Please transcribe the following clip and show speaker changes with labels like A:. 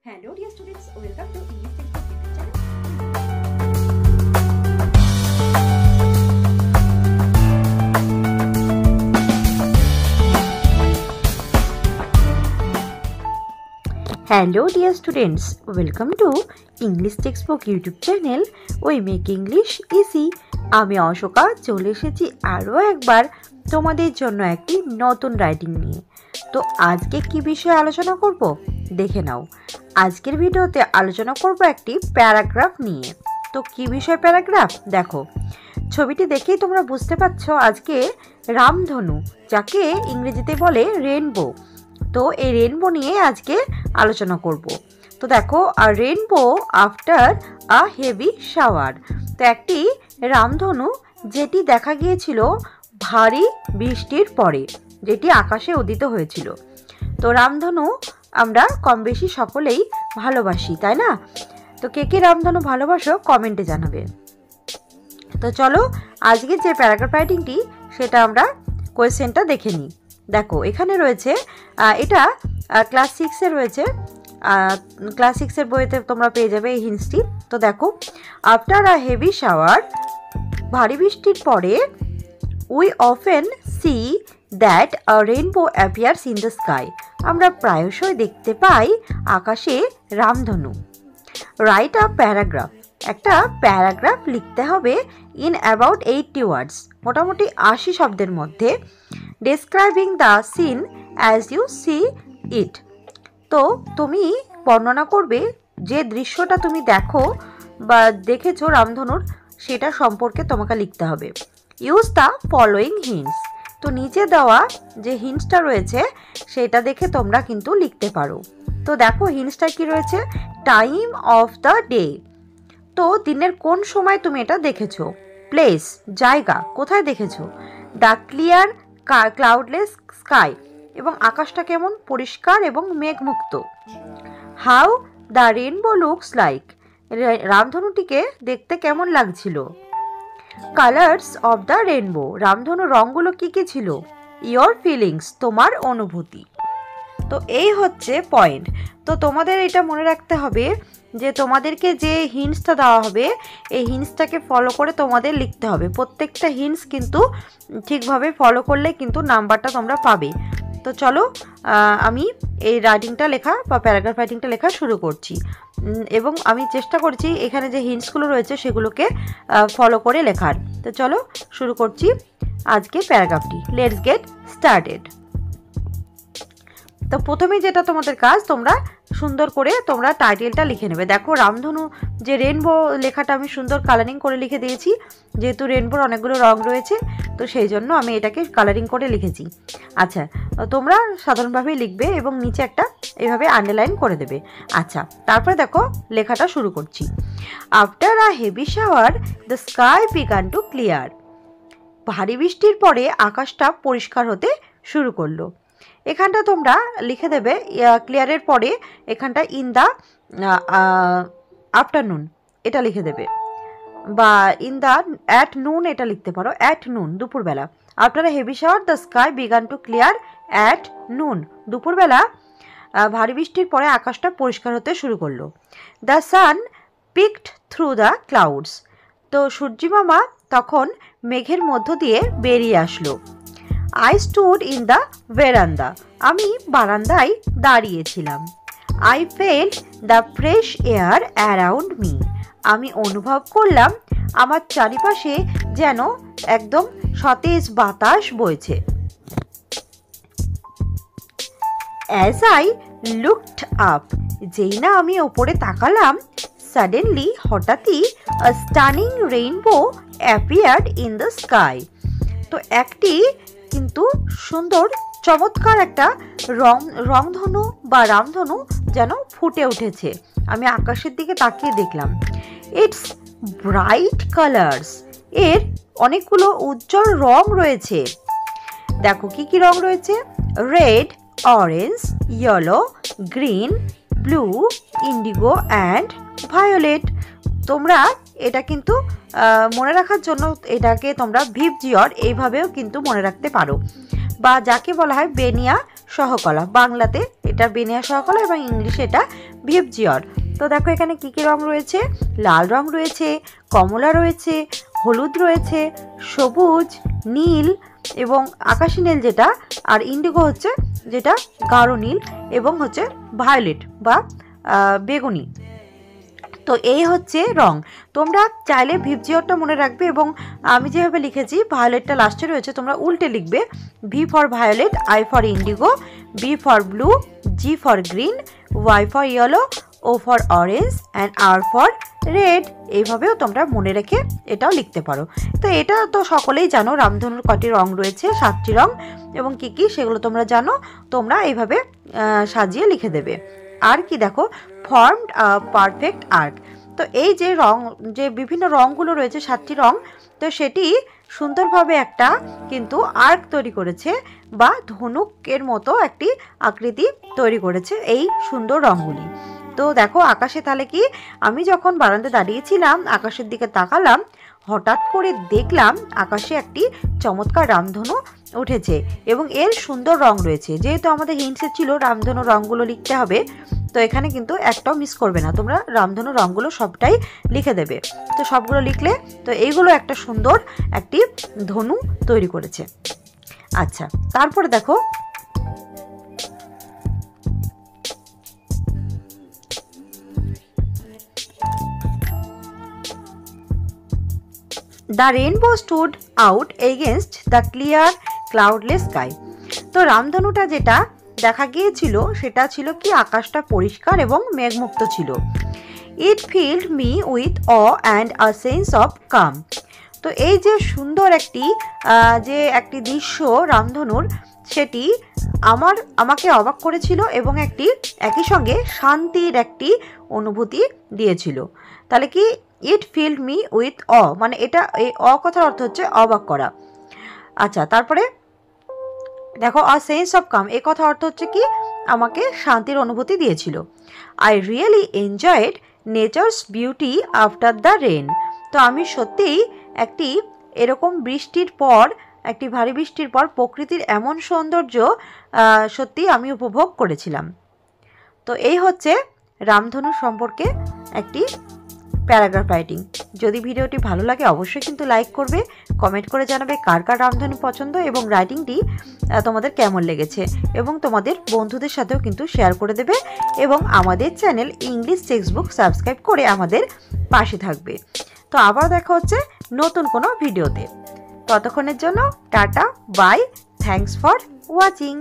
A: Hello dear students, welcome to English Textbook YouTube channel. Hello dear students, welcome to English Textbook YouTube channel. We make English easy. আমি অশোকা চলে এসেছি আরও একবার তোমাদের জন্য একটি নতুন রাইটিং নিয়ে। তো আজকে কি বিষয়ে আলোচনা করব দেখে নাও। আজকের ভিডিওতে আলোচনা করব একটি প্যারাগ্রাফ নিয়ে। তো কি বিষয় প্যারাগ্রাফ দেখো, ছবিটি দেখেই তোমরা বুঝতে পারছো আজকে রামধনু, যাকে ইংরেজিতে বলে রেনবো। তো এই রেনবো নিয়ে আজকে আলোচনা করব। তো দেখো, আর rainbow after a heavy shower. তো একটি রামধনু যেটি দেখা গিয়েছিল ভারী বৃষ্টির পরে, যেটি আকাশে উদিত হয়েছিল। তো রামধনু আমরা কম বেশি সকলেই ভালোবাসি, তাই না? তো কে কে রামধনু ভালোবাসো কমেন্টে জানাবে। তো চলো আজকে যে প্যারাগ্রাফ রাইটিংটি সেটা আমরা কোয়েশ্চেনটা দেখে নিই। দেখো এখানে রয়েছে, এটা ক্লাস 6-এ রয়েছে। ক্লাস 6-এর বইতে তোমরা পেয়ে যাবে এই হিন্টসটি। তো দেখো, আফটার আ হেভি শাওয়ার, ভারী বৃষ্টির পরে, we often see that a rainbow appears in the sky. আমরা প্রায়শই দেখতে পাই আকাশে রামধনু। রাইট আ প্যারাগ্রাফ, একটা প্যারাগ্রাফ লিখতে হবে ইন অ্যাবাউট 80 ওয়ার্ডস, মোটামুটি 80 শব্দের মধ্যে, describing the scene as you see it. তো তুমি বর্ণনা করবে যে দৃশ্যটা তুমি দেখো বা দেখেছো রামধনুর, সেটা সম্পর্কে তোমাকে লিখতে হবে। Use the following hints. তো নিচে দেওয়া যে হিন্টসটা রয়েছে সেটা দেখে তোমরা কিন্তু লিখতে পারো। তো দেখো হিন্টসটা কি রয়েছে, টাইম অফ দ্য ডে, তো দিনের কোন সময় তুমি এটা দেখেছো। প্লেস, জায়গা, কোথায় দেখেছো। দ্য ক্লিয়ার ক্লাউডলেস স্কাই, এবং আকাশটা কেমন পরিষ্কার এবং মেঘমুক্ত। How the rainbow looks like, রামধনুটিকে দেখতে কেমন লাগছিল। কালার্স অফ দ্য রেনবো, রামধনুর রঙগুলো কি কি ছিল। ইয়োর ফিলিংস, তোমার অনুভূতি। তো এই হচ্ছে পয়েন্ট। তো তোমাদের এটা মনে রাখতে হবে যে তোমাদেরকে যে হিন্টসটা দেওয়া হবে এই হিন্টসটাকে ফলো করে তোমাদের লিখতে হবে। প্রত্যেকটা হিন্টস কিন্তু ঠিকভাবে ফলো করলে কিন্তু নাম্বারটা তোমরা পাবে। তো চলো আমি এই রাইটিংটা লেখা বা প্যারাগ্রাফ রাইটিংটা লেখা শুরু করছি, এবং আমি চেষ্টা করছি এখানে যে হিন্টসগুলো রয়েছে সেগুলোকে ফলো করে লেখার। তো চলো শুরু করছি আজকে প্যারাগ্রাফটি। Let's get started. তো প্রথমে যেটা তোমাদের কাজ, তোমরা সুন্দর করে তোমরা টাইটেলটা লিখে নেবে। দেখো রামধনু যে রেনবো লেখাটা আমি সুন্দর কালারিং করে লিখে দিয়েছি, যেহেতু রেনবোর অনেকগুলো রং রয়েছে তো সেই জন্য আমি এটাকে কালারিং করে লিখেছি। আচ্ছা, তোমরা সাধারণভাবেই লিখবে এবং নিচে একটা এইভাবে আন্ডারলাইন করে দেবে। আচ্ছা, তারপরে দেখো লেখাটা শুরু করছি। After a heavy shower the sky began to clear. ভারী বৃষ্টির পরে আকাশটা পরিষ্কার হতে শুরু করলো। এখানটা তোমরা লিখে দেবে ক্লিয়ারের পরে এখানটা ইন দ্য আফটারনুন এটা লিখে দেবে, বা ইন দ্য অ্যাট নুন এটা লিখতে পারো, অ্যাট নুন দুপুরবেলা। After a heavy shower the sky began to clear at noon, দুপুরবেলা ভারী বৃষ্টির পরে আকাশটা পরিষ্কার হতে শুরু করলো। The sun peeked through the clouds, তো সূর্যিমামা তখন মেঘের মধ্য দিয়ে বেরিয়ে আসলো। I stood in the veranda, আমি বারান্দায় দাঁড়িয়েছিলাম। I felt the fresh air around me, আমি অনুভব করলাম আমার চারিপাশে যেন একদম সতেজ বাতাস বইছে। As I looked up, যেই না আমি ওপরে তাকালাম, suddenly হঠাৎই a stunning rainbow appeared in the sky, তো একটি কিন্তু সুন্দর চমৎকার একটা রংধনু বা রামধনু যেন ফুটে উঠেছে। আমি আকাশের দিকে তাকিয়ে দেখলাম। ইটস ব্রাইট কালার্স, এর অনেকগুলো উজ্জ্বল রং রয়েছে। দেখো কি কি রং রয়েছে, red, orange, yellow, green, blue, indigo and violet. তোমরা এটা কিন্তু মনে রাখার জন্য এটাকে তোমরা ভিপজিওর এইভাবেও কিন্তু মনে রাখতে পারো, বা যাকে বলা হয় বেনিয়া সহকলা। বাংলাতে এটা বেনিয়া সহকলা এবং ইংলিশে এটা ভিপজিওর। তো দেখো এখানে কি কি রং রয়েছে, লাল রং রয়েছে, কমলা রয়েছে, হলুদ রয়েছে, সবুজ, নীল এবং আকাশি নীল যেটা, আর ইন্ডিগো হচ্ছে যেটা গাঢ় নীল, এবং হচ্ছে ভায়োলেট বা বেগুনি। তো এই হচ্ছে রং। তোমরা চাইলে ভিপজিওরটা মনে রাখবে, এবং আমি যেভাবে লিখেছি ভায়োলেটটা লাস্টে রয়েছে, তোমরা উল্টে লিখবে। V for violet, I for indigo, B for blue, G for green, Y for yellow, O for orange and R for red. এইভাবেও তোমরা মনে রেখে এটাও লিখতে পারো। তো এটা তো সকলেই জানো, রামধনুর কটি রং রয়েছে, 7টি রং, এবং কি কি সেগুলো তোমরা জানো। তোমরা এইভাবে সাজিয়ে লিখে দেবে। আর কি দেখো, ফর্মড পারফেক্ট আর্ক। তো এই যে রং, যে বিভিন্ন রঙগুলো রয়েছে 7টি রং, তো সেটি সুন্দরভাবে একটা কিন্তু আর্ক তৈরি করেছে, বা ধনুকের মতো একটি আকৃতি তৈরি করেছে এই সুন্দর রঙগুলি। তো দেখো আকাশে, তাহলে কি আমি যখন বারান্দায় দাঁড়িয়েছিলাম আকাশের দিকে তাকালাম, হঠাৎ করে দেখলাম আকাশে একটি চমৎকার রামধনু উঠেছে, এবং এর সুন্দর রং রয়েছে। যেহেতু আমাদের হিন্টসে ছিল রামধনু রঙগুলো লিখতে হবে, তো এখানে কিন্তু একটাও মিস করবে না, তোমরা রামধনু রঙগুলো সবটাই লিখে দেবে। তো সবগুলো লিখলে, তো এইগুলো একটা সুন্দর একটি ধনু তৈরি করেছে। আচ্ছা, তারপরে দেখো The rainbow stood out against the clear cloudless sky. তো রামধনুটা যেটা দেখা গিয়েছিল সেটা ছিল কি, আকাশটা পরিষ্কার এবং মেঘমুক্ত ছিল। It filled me with awe and a sense of calm. তো এই যে সুন্দর একটি দৃশ্য রামধনুর, সেটি আমাকে অবাক করেছিল, এবং একই সঙ্গে শান্তির একটি অনুভূতি দিয়েছিল। তাহলে কি, ইট ফিল্ড মি উইথ অ, মানে এটা, এই অ কথার অর্থ হচ্ছে অবাক করা। আচ্ছা, তারপরে দেখো আ সেন্স অফ কাম, এই কথা অর্থ হচ্ছে কি, আমাকে শান্তির অনুভূতি দিয়েছিল। I really enjoyed nature's beauty after the rain. তো আমি সত্যিই এরকম বৃষ্টির পর, একটি ভারী বৃষ্টির পর প্রকৃতির এমন সৌন্দর্য সত্যি আমি উপভোগ করেছিলাম। তো এই হচ্ছে রামধনু সম্পর্কে একটি প্যারাগ্রাফ রাইটিং। যদি ভিডিওটি ভালো লাগে অবশ্যই কিন্তু লাইক করবে, কমেন্ট করে জানাবে কার কার রামধনু পছন্দ, এবং রাইটিংটি তোমাদের কেমন লেগেছে, এবং তোমাদের বন্ধুদের সাথেও কিন্তু শেয়ার করে দেবে, এবং আমাদের channel English text book subscribe করে আমাদের পাশে থাকবে। তো আবার দেখা হচ্ছে নতুন কোনো ভিডিওতে। ততক্ষণের জন্য tata, bye, thanks for watching.